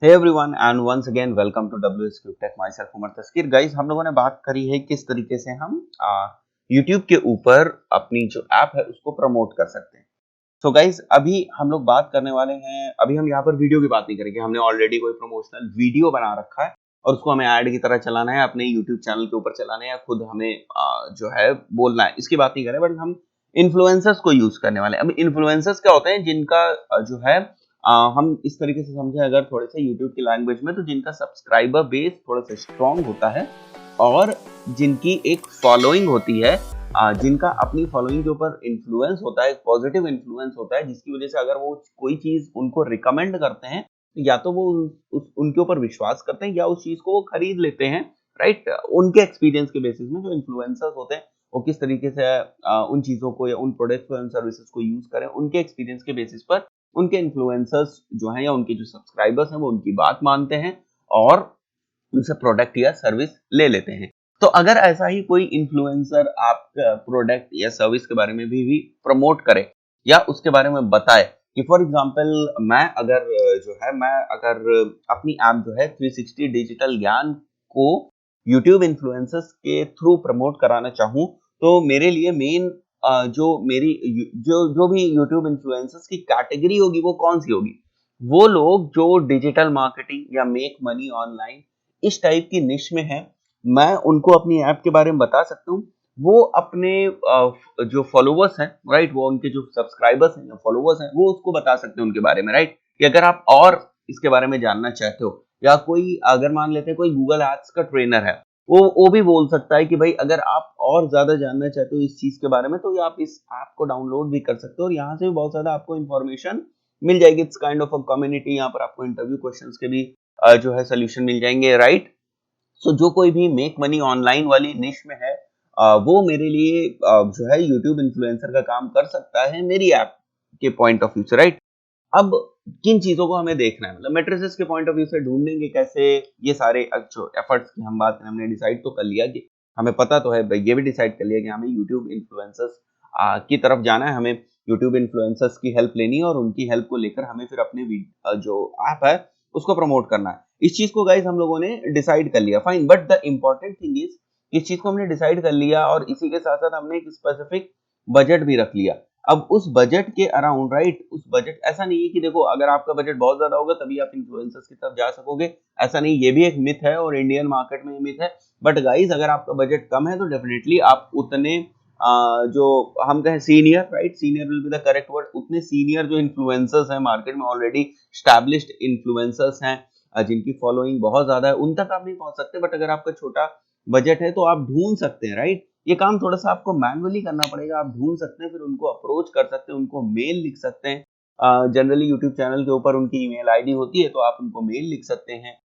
Hey everyone and once again welcome to WS Quick Tech myself Umar Taskeer. Guys, हम लोगों ने बात करी है किस तरीके से हम यूट्यूब के ऊपर अपनी जो ऐप है उसको प्रमोट कर सकते हैं। तो गाइस, अभी हम लोग बात करने वाले हैं, अभी हम यहाँ पर वीडियो की बात नहीं करेंगे। हमने ऑलरेडी कोई प्रमोशनल वीडियो बना रखा है और उसको हमें ऐड की तरह चलाना है, अपने यूट्यूब चैनल के ऊपर चलाना है या खुद हमें जो है बोलना है, इसकी बात नहीं करें। बट हम इन्फ्लुएंसर्स को यूज करने वाले हैं। अब इन्फ्लुएंसर्स क्या होते हैं, जिनका जो है हम इस तरीके से समझें अगर थोड़े से यूट्यूब की लैंग्वेज में, तो जिनका सब्सक्राइबर बेस थोड़ा सा स्ट्रांग होता है और जिनकी एक फॉलोइंग होती है, जिनका अपनी फॉलोइंग के ऊपर इन्फ्लुएंस होता है, पॉजिटिव इन्फ्लुएंस होता है, जिसकी वजह से अगर वो कोई चीज उनको रिकमेंड करते हैं तो या तो वो उनके ऊपर विश्वास करते हैं या उस चीज को वो खरीद लेते हैं। राइट, उनके एक्सपीरियंस के बेसिस में जो इन्फ्लुएंसर्स होते हैं वो किस तरीके से उन चीजों को या उन प्रोडक्ट्स और सर्विसेज को यूज करें, उनके एक्सपीरियंस के बेसिस पर उनके इन्फ्लुएंसर्स जो हैं या उनके जो सब्सक्राइबर्स हैं वो उनकी बात मानते हैं और उनसे प्रोडक्ट या सर्विस ले लेते हैं। तो अगर ऐसा ही कोई इन्फ्लुएंसर आपका प्रोडक्ट या सर्विस के बारे में भी प्रमोट करे या उसके बारे में बताए कि फॉर एग्जांपल मैं अगर अपनी ऐप जो है 360 डिजिटल ज्ञान को यूट्यूब इन्फ्लुएंसर्स के थ्रू प्रमोट कराना चाहूँ, तो मेरे लिए मेन जो मेरी जो जो भी यूट्यूब इन्फ्लुएंसर्स की कैटेगरी होगी वो कौन सी होगी, वो लोग जो डिजिटल मार्केटिंग या मेक मनी ऑनलाइन इस टाइप की निश में है। मैं उनको अपनी ऐप के बारे में बता सकता हूँ। वो अपने जो फॉलोवर्स हैं, राइट, वो उनके जो सब्सक्राइबर्स हैं या फॉलोवर्स हैं वो उसको बता सकते हैं उनके बारे में, राइट। कि अगर आप और इसके बारे में जानना चाहते हो या कोई अगर मान लेते हैं कोई गूगल एड्स का ट्रेनर है, वो भी बोल सकता है कि भाई अगर आप और ज्यादा जानना चाहते हो इस चीज के बारे में तो आप इस ऐप को डाउनलोड भी कर सकते हो और यहाँ से भी बहुत ज्यादा आपको इन्फॉर्मेशन मिल जाएगी। It's kind of a community. यहाँ पर आपको इंटरव्यू क्वेश्चंस के भी जो है सोल्यूशन मिल जाएंगे, राइट। सो जो कोई भी मेक मनी ऑनलाइन वाली निश में है, वो मेरे लिए जो है यूट्यूब इन्फ्लुएंसर का काम कर सकता है मेरी ऐप के पॉइंट ऑफ व्यू से, राइट। अब किन चीजों को हमें देखना है, मतलब मैट्रिसेस के पॉइंट ऑफ व्यू से ढूंढेंगे कैसे ये सारे जो एफर्ट्स की हम बात करें, हमने डिसाइड तो कर लिया कि हमें पता तो है, ये भी डिसाइड कर लिया कि हमें यूट्यूब इन्फ्लुएंसर्स की तरफ जाना है, हमें यूट्यूब इन्फ्लुएंसर्स की हेल्प लेनी है और उनकी हेल्प को लेकर हमें फिर अपने जो ऐप है उसको प्रमोट करना है। इस चीज को गाइज हम लोगों ने डिसाइड कर लिया, fine. But the important thing is इस चीज को हमने डिसाइड कर लिया और इसी के साथ साथ हमने एक स्पेसिफिक बजट भी रख लिया। अब उस बजट के अराउंड, राइट, उस बजट, ऐसा नहीं है कि देखो अगर आपका बजट बहुत ज्यादा होगा तभी आप इन्फ्लुएंसर्स की तरफ जा सकोगे, ऐसा नहीं। ये भी एक मिथ है और इंडियन मार्केट में ये मिथ है। बट गाइज, अगर आपका बजट कम है तो डेफिनेटली आप उतने जो हम कहें senior, right, senior will be the correct word, उतने सीनियर जो इन्फ्लुएंसर्स हैं मार्केट में, ऑलरेडी स्टैब्लिश्ड इन्फ्लुएंसर्स हैं जिनकी फॉलोइंग बहुत ज्यादा है, उन तक आप नहीं पहुंच सकते। बट अगर आपका छोटा बजट है तो आप ढूंढ सकते हैं, राइट। ये काम थोड़ा सा आपको मैनुअली करना पड़ेगा, आप ढूंढ सकते हैं, फिर उनको अप्रोच कर सकते हैं, उनको मेल लिख सकते हैं। जनरली यूट्यूब चैनल के ऊपर उनकी ईमेल आईडी होती है तो आप उनको मेल लिख सकते हैं।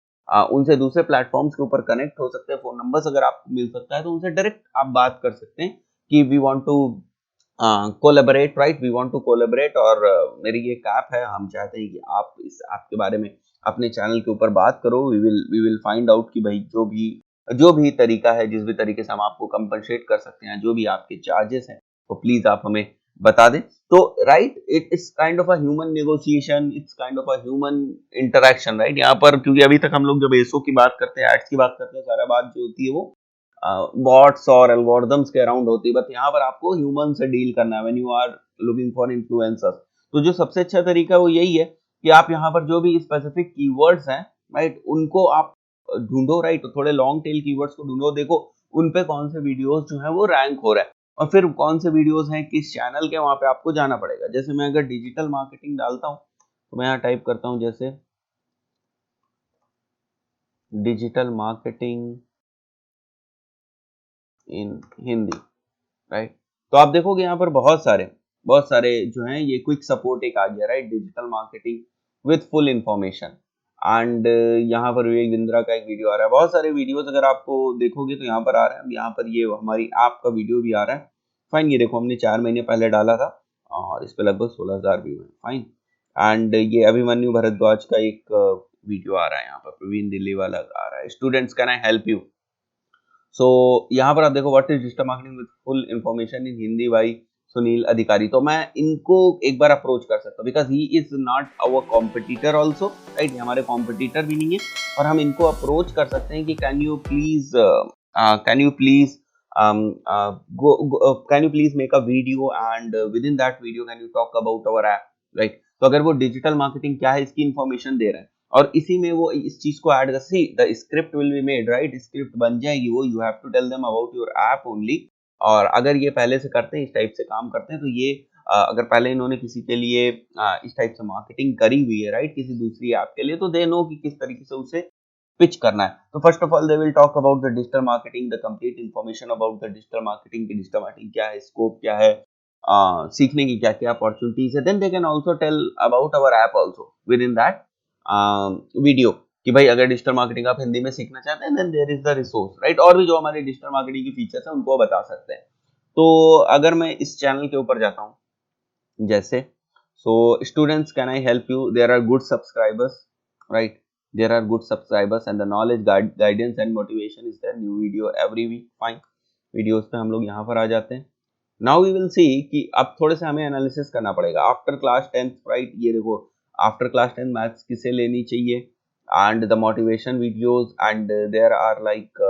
उनसे दूसरे प्लेटफॉर्म्स के ऊपर कनेक्ट हो सकते हैं, फोन नंबर्स अगर आपको मिल सकता है तो उनसे डायरेक्ट आप बात कर सकते हैं कि we want to collaborate, right, we want to collaborate. और मेरी ये ऐप है, हम चाहते हैं कि आप इस ऐप के बारे में अपने चैनल के ऊपर बात करो। वी विल फाइंड आउट कि भाई जो भी तरीका है, जिस भी तरीके से हम आपको कंपनसेट कर सकते हैं, जो भी आपके चार्जेस हैं, तो प्लीज आप हमें बता दें। तो right, it is kind of a human negotiation, it's kind of a human interaction, right. यहाँ पर क्योंकि अभी तक हम लोग जब एसओ की बात करते हैं, एड्स की बात करते हैं, सारा बात जो होती है वो बॉट्स और एल्गोरिदम्स के अराउंड होती है। बट यहाँ पर आपको ह्यूमन से डील करना है when you are looking for influencers. तो जो सबसे अच्छा तरीका है वो यही है कि आप यहाँ पर जो भी स्पेसिफिक कीवर्ड्स हैं, राइट, उनको आप ढूंढो, राइट। तो थोड़े लॉन्ग टेल कीवर्ड्स को ढूंढो, देखो उन पे कौन से वीडियोस जो है वो रैंक हो रहा है और फिर कौन से वीडियोस हैं किस चैनल के, वहां पे आपको जाना पड़ेगा। जैसे मैं अगर डिजिटल मार्केटिंग डालता हूँ तो मैं यहाँ टाइप करता हूँ जैसे digital marketing in Hindi, right. तो आप देखोगे यहाँ पर बहुत सारे जो हैं, ये क्विक सपोर्ट एक आ गया, right, digital marketing with full information. And यहाँ पर विवेक बिंद्रा का एक वीडियो आ रहा है, बहुत सारे वीडियोस अगर आपको देखोगे तो यहाँ पर आ रहे हैं। यहाँ पर ये हमारी ऐप का वीडियो भी आ रहा है, फाइन। ये देखो हमने 4 महीने पहले डाला था और इस पे लगभग 16,000 व्यू है, फाइन। एंड ये अभिमन्यु भरद्वाज का एक वीडियो आ रहा है, यहाँ पर प्रवीण दिल्ली वाला आ रहा है, students can I help you. So यहाँ पर आप देखो what is digital marketing with full information in Hindi by Sunil Adhikari, तो मैं इनको एक बार अप्रोच कर सकता हूँ because he is not our competitor also, right, हमारे कॉम्पिटिटर भी नहीं है, और हम इनको अप्रोच कर सकते हैं कि can you please can you please make a video and within that video can you talk about our app, right? तो अगर वो डिजिटल मार्केटिंग क्या है इसकी इंफॉर्मेशन दे रहे हैं और इसी में वो इस चीज को ऐड कर, see the script will be made, right, script बन जाएगी वो, you have to tell them about your app only. और अगर ये पहले से करते हैं, इस टाइप से काम करते हैं, तो ये अगर पहले इन्होंने किसी के लिए इस टाइप से मार्केटिंग करी हुई है, राइट, किसी दूसरी ऐप के लिए, तो दे नो कि किस तरीके से उसे पिच करना है। तो first of all they will talk about the digital marketing, the complete information about the digital marketing, कि डिजिटल मार्केटिंग क्या है, स्कोप क्या है, सीखने की क्या क्या अपॉर्चुनिटीज है। Then they can also tell about our app also within that video, कि भाई अगर डिजिटल मार्केटिंग आप हिंदी में सीखना चाहते हैं then there is the resource, right, और भी जो हमारे डिजिटल मार्केटिंग की फीचर्स हैं उनको बता सकते हैं। तो अगर मैं इस चैनल के ऊपर जाता हूँ जैसे, so students can I help you, there are good subscribers, right, there are good subscribers and the knowledge guidance and motivation is there, new video every week, fine, videos पे हम लोग यहाँ पर आ जाते हैं। नाउ वी विल सी कि अब थोड़े से हमें एनालिसिस करना पड़ेगा आफ्टर क्लास 10th, राइट, ये देखो आफ्टर क्लास 10 मैथ्स किसे लेनी चाहिए and the motivation videos and there are like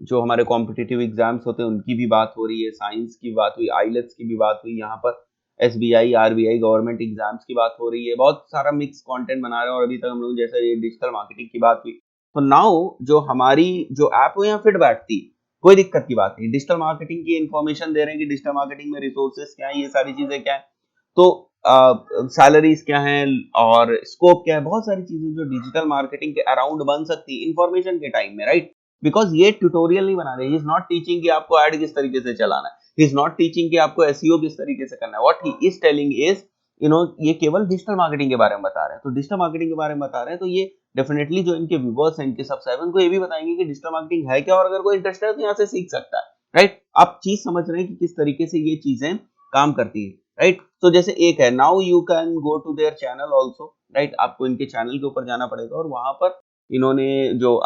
जो हमारे कॉम्पिटिटिव एग्जाम्स होते हैं उनकी भी बात हो रही है, साइंस की बात हुई, आईलेट्स की भी बात हुई, यहाँ पर एसबीआई आरबीआई गवर्नमेंट एग्जाम्स की बात हो रही है, बहुत सारा मिक्स कंटेंट बना रहे हैं। और अभी तक हम लोग जैसे ये डिजिटल मार्केटिंग की बात हुई, तो नाउ जो हमारी जो ऐप हो यहाँ फिट बैठती, कोई दिक्कत की बात नहीं, डिजिटल मार्केटिंग की इन्फॉर्मेशन दे रहे हैं कि डिजिटल मार्केटिंग में रिसोर्सेज क्या है, ये सारी चीजें क्या है, तो सैलरीज क्या है और स्कोप क्या है, बहुत सारी चीजें जो डिजिटल मार्केटिंग के अराउंड बन सकती है इन्फॉर्मेशन के टाइम में, राइट। बिकॉज ये ट्यूटोरियल नहीं बना रहे, ही इज नॉट टीचिंग कि आपको ऐड किस तरीके से चलाना है, ही इज नॉट टीचिंग कि आपको एसईओ किस तरीके से करना है, what he is telling is ये केवल डिजिटल मार्केटिंग के बारे में बता रहे हैं। तो डिजिटल मार्केटिंग के बारे में बता रहे हैं, तो ये डेफिनेटली जो इनके व्यूअर्स हैं, इनके सब्सक्राइबर्स, उनको ये भी बताएंगे कि डिजिटल मार्केटिंग है क्या, और अगर कोई इंटरेस्ट है तो यहाँ से सीख सकता है, राइट। आप चीज समझ रहे हैं कि किस तरीके से ये चीजें काम करती है, राइट। तो जैसे एक है, now you can go to their channel also, right, आपको इनके चैनल के ऊपर जाना पड़ेगा और वहां पर इन्होंने जो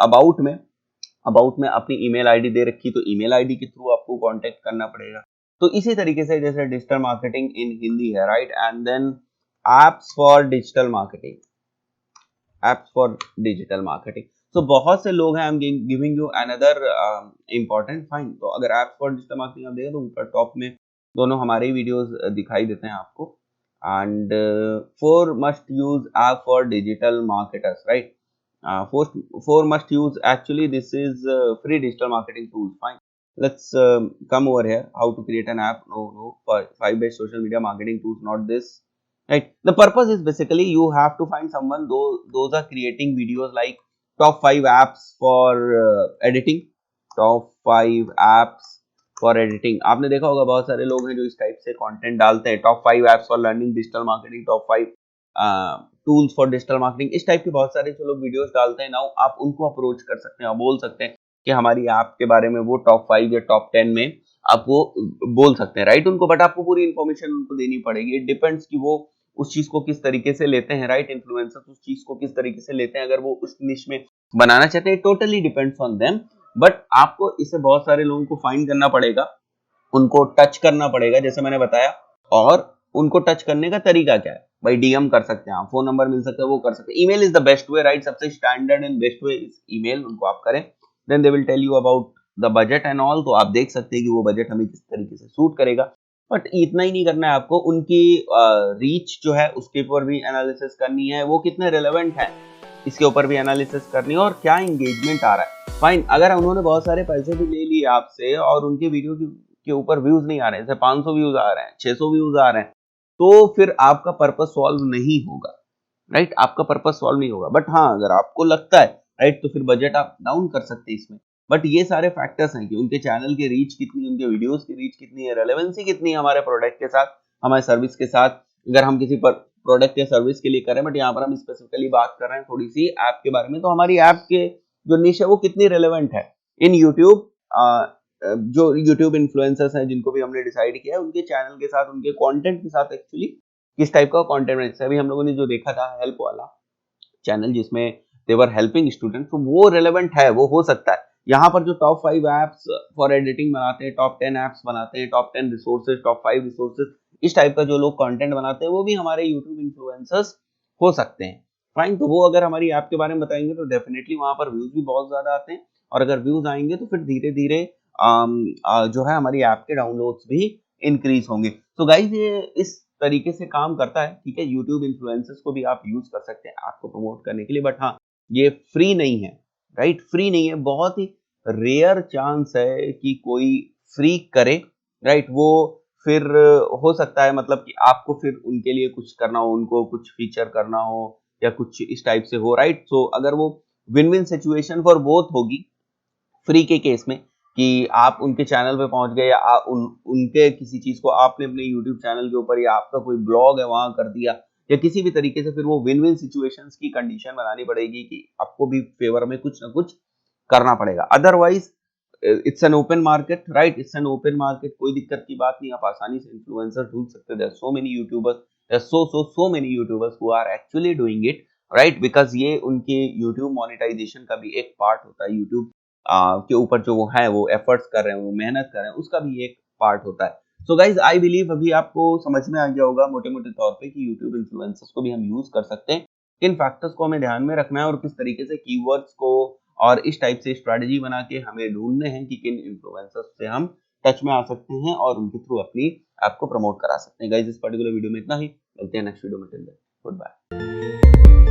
अबाउट में अपनी ईमेल आईडी दे रखी, तो ईमेल आईडी के थ्रू आपको कांटेक्ट करना पड़ेगा। तो इसी तरीके से जैसे डिजिटल मार्केटिंग इन हिंदी है, right, and then apps for digital marketing, apps for digital marketing. तो बहुत से लोग हैं, I am giving you another important fine. तो अगर एप्स फॉर डिजिटल मार्केटिंग आप देखें तो ऊपर टॉप में दोनों हमारे ही वीडियोस दिखाई देते हैं आपको, and four must use app for digital marketers, right, four must use, actually this is free digital marketing tools, fine, let's come over here, how to create an app, no, 5 best social media marketing tools, not this, right. The purpose is basically you have to find someone, those are creating videos like top 5 apps for editing, top 5 apps for editing. आपने देखा होगा बहुत सारे लोग हैं जो इस type से कंटेंट डालते हैं, top 5 apps for learning digital marketing, top 5 tools for digital marketing, इस टाइप के बहुत सारे जो लोग वीडियोस डालते हैं। नाउ आप उनको अप्रोच कर सकते हैं और बोल सकते हैं कि हमारी ऐप के बारे में वो टॉप 5 या टॉप 10 में आप वो बोल सकते हैं, राइट, उनको। बट आपको पूरी इन्फॉर्मेशन उनको देनी पड़ेगी, इट डिपेंड्स कि वो उस चीज को किस तरीके से लेते हैं, राइट, इन्फ्लुएंसर्स उस चीज को किस तरीके से लेते हैं, अगर वो उस निश में बनाना चाहते हैं, totally depends on them. But आपको इससे बहुत सारे लोगों को फाइंड करना पड़ेगा, उनको टच करना पड़ेगा, जैसे मैंने बताया। और उनको टच करने का तरीका क्या है, भाई डीएम कर सकते हैं आप, फोन नंबर मिल सकता है, वो कर सकते हैं, email is the best way, right, सबसे standard and best way is email, उनको आप करें। Then they will tell you about the budget and all, तो आप देख सकते हैं कि वो बजट हमें किस तरीके से सूट करेगा। बट इतना ही नहीं करना है आपको, उनकी रीच जो है उसके ऊपर भी एनालिसिस करनी है, वो कितने रिलेवेंट है इसके ऊपर भी एनालिसिस करनी है, और क्या एंगेजमेंट आ रहा है। फाइन, अगर उन्होंने बहुत सारे पैसे भी ले लिए आपसे और उनके वीडियो के ऊपर व्यूज नहीं आ रहे हैं, जैसे 500 व्यूज आ रहे हैं, 600 व्यूज आ रहे हैं, तो फिर आपका पर्पस सॉल्व नहीं होगा, राइट, आपका पर्पस सॉल्व नहीं होगा। बट हाँ, अगर आपको लगता है, राइट, तो फिर बजट आप डाउन कर सकते हैं इसमें। बट ये सारे फैक्टर्स हैं कि उनके चैनल की रीच कितनी, उनके वीडियोस की रीच कितनी है, रेलेवेंसी कितनी है हमारे प्रोडक्ट के साथ, हमारे सर्विस के साथ। अगर हम किसी पर प्रोडक्ट या सर्विस के लिए करें, बट यहाँ पर हम स्पेसिफिकली बात कर रहे हैं थोड़ी सी ऐप के बारे में, तो हमारी ऐप के जो निश है वो कितनी रेलेवेंट है इन यूट्यूब, जो यूट्यूब इन्फ्लुएंसर्स हैं जिनको भी हमने डिसाइड किया है, उनके चैनल के साथ, उनके कंटेंट के साथ एक्चुअली किस टाइप का कंटेंट है। जैसे अभी हम लोगों ने जो देखा था हेल्प वाला चैनल जिसमें दे वर हेल्पिंग स्टूडेंट, तो वो रेलेवेंट है, वो हो सकता है। यहाँ पर जो टॉप 5 एप्स फॉर एडिटिंग बनाते हैं, टॉप 10 एप्स बनाते हैं, टॉप 10 रिसोर्सेज, टॉप 5 रिसोर्सेज, इस टाइप का जो लोग कंटेंट बनाते हैं वो भी हमारे यूट्यूब इन्फ्लुएंसर्स हो सकते हैं। फाइन, तो वो अगर हमारी ऐप के बारे में बताएंगे तो डेफिनेटली वहां पर व्यूज भी बहुत ज्यादा आते हैं, और अगर व्यूज आएंगे तो फिर धीरे धीरे जो है हमारी ऐप के डाउनलोड्स भी इंक्रीज होंगे। तो गाइज ये इस तरीके से काम करता है, ठीक है। यूट्यूब इन्फ्लुएंसर्स को भी आप यूज कर सकते हैं ऐप को प्रमोट करने के लिए, बट हाँ ये फ्री नहीं है, राइट, फ्री नहीं है। बहुत ही रेयर चांस है कि कोई फ्री करे, राइट। वो फिर हो सकता है मतलब कि आपको फिर उनके लिए कुछ करना हो, उनको कुछ फीचर करना हो या कुछ इस टाइप से हो, राइट। तो अगर वो win win situation for both होगी फ्री के केस में, कि आप उनके चैनल पे पहुंच गए या उनके किसी चीज को आपने अपने यूट्यूब चैनल के ऊपर या आपका कोई ब्लॉग है वहां कर दिया या किसी भी तरीके से, फिर वो विन विन सिचुएशंस की कंडीशन बनानी पड़ेगी कि आपको भी फेवर में कुछ ना कुछ करना पड़ेगा। Otherwise it's an open market, right, it's an open market, कोई दिक्कत की बात नहीं, आप आसानी से इन्फ्लुएंसर ढूंढ सकते हैं। There so many youtubers, there so many youtubers who are actually doing it, right, because ये उनके यूट्यूब मोनेटाइजेशन का भी एक पार्ट होता है। यूट्यूब के ऊपर जो वो है, वो एफर्ट्स कर रहे हैं, वो मेहनत कर रहे हैं, उसका भी एक पार्ट होता है। सो गाइज आई बिलीव अभी आपको समझ में आ गया होगा मोटे मोटे तौर पे कि यूट्यूब इन्फ्लुएंसर्स को भी हम यूज कर सकते हैं, किन फैक्टर्स को हमें ध्यान में रखना है और किस तरीके से कीवर्ड्स को और इस टाइप से स्ट्रेटजी बना के हमें ढूंढने हैं कि किन इन्फ्लुएंसर्स से हम टच में आ सकते हैं और उनके थ्रू अपनी ऐप को प्रमोट करा सकते हैं। गाइज इस पर्टिकुलर वीडियो में इतना ही, मिलते हैं नेक्स्ट वीडियो में, टिल देन गुड बाय।